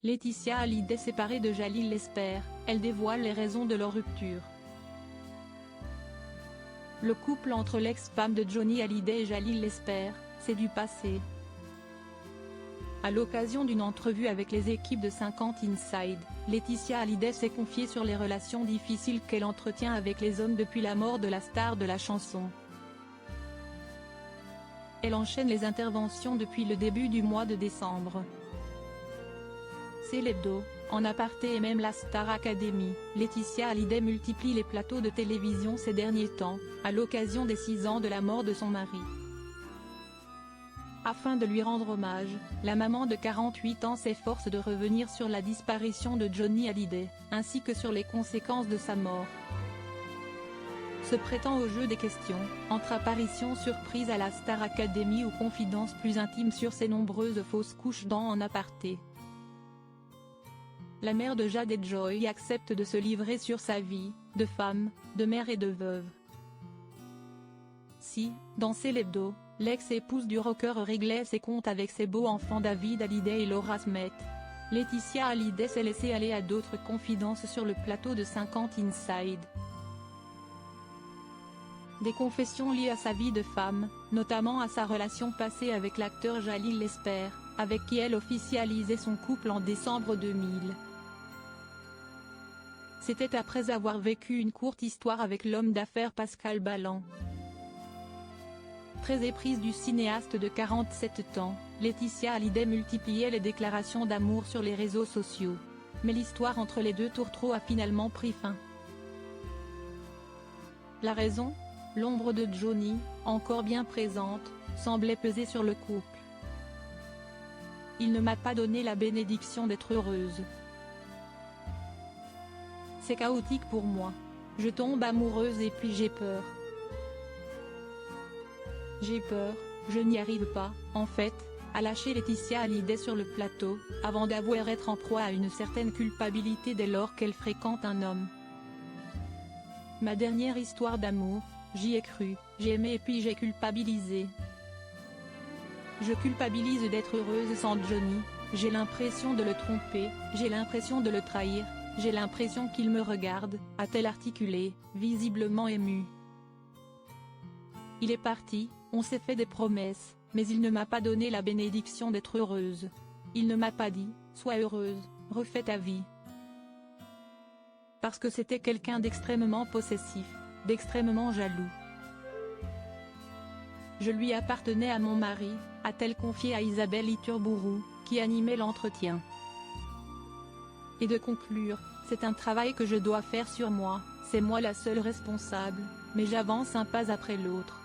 Laetitia Hallyday séparée de Jalil l'espère, elle dévoile les raisons de leur rupture. Le couple entre l'ex-femme de Johnny Hallyday et Jalil l'espère, c'est du passé. À l'occasion d'une entrevue avec les équipes de 50 Inside, Laetitia Hallyday s'est confiée sur les relations difficiles qu'elle entretient avec les hommes depuis la mort de la star de la chanson. Elle enchaîne les interventions depuis le début du mois de décembre. C'est l'hebdo, en aparté et même la Star Academy, Laetitia Hallyday multiplie les plateaux de télévision ces derniers temps, à l'occasion des 6 ans de la mort de son mari. Afin de lui rendre hommage, la maman de 48 ans s'efforce de revenir sur la disparition de Johnny Hallyday, ainsi que sur les conséquences de sa mort. Se prêtant au jeu des questions, entre apparitions surprises à la Star Academy ou confidences plus intimes sur ses nombreuses fausses couches dans En aparté. La mère de Jade et Joy accepte de se livrer sur sa vie, de femme, de mère et de veuve. Si, dans C'est l'hebdo, l'ex-épouse du rocker réglait ses comptes avec ses beaux-enfants David Hallyday et Laura Smith, Laetitia Hallyday s'est laissée aller à d'autres confidences sur le plateau de 50 Inside. Des confessions liées à sa vie de femme, notamment à sa relation passée avec l'acteur Jalil l'espère, avec qui elle officialisait son couple en décembre 2000. C'était après avoir vécu une courte histoire avec l'homme d'affaires Pascal Ballan. Très éprise du cinéaste de 47 ans, Laetitia Hallyday multipliait les déclarations d'amour sur les réseaux sociaux. Mais l'histoire entre les deux tourtereaux a finalement pris fin. La raison ? L'ombre de Johnny, encore bien présente, semblait peser sur le couple. Il ne m'a pas donné la bénédiction d'être heureuse. C'est chaotique pour moi. Je tombe amoureuse et puis j'ai peur. J'ai peur, je n'y arrive pas, en fait, a lâché Laetitia Hallyday sur le plateau, avant d'avouer être en proie à une certaine culpabilité dès lors qu'elle fréquente un homme. Ma dernière histoire d'amour, j'y ai cru, j'ai aimé et puis j'ai culpabilisé. Je culpabilise d'être heureuse sans Johnny, j'ai l'impression de le tromper, j'ai l'impression de le trahir, j'ai l'impression qu'il me regarde, a-t-elle articulé, visiblement émue. Il est parti, on s'est fait des promesses, mais il ne m'a pas donné la bénédiction d'être heureuse. Il ne m'a pas dit, sois heureuse, refais ta vie. Parce que c'était quelqu'un d'extrêmement possessif, d'extrêmement jaloux. Je lui appartenais à mon mari, a-t-elle confié à Isabelle Iturburu, qui animait l'entretien. Et de conclure, c'est un travail que je dois faire sur moi, c'est moi la seule responsable, mais j'avance un pas après l'autre.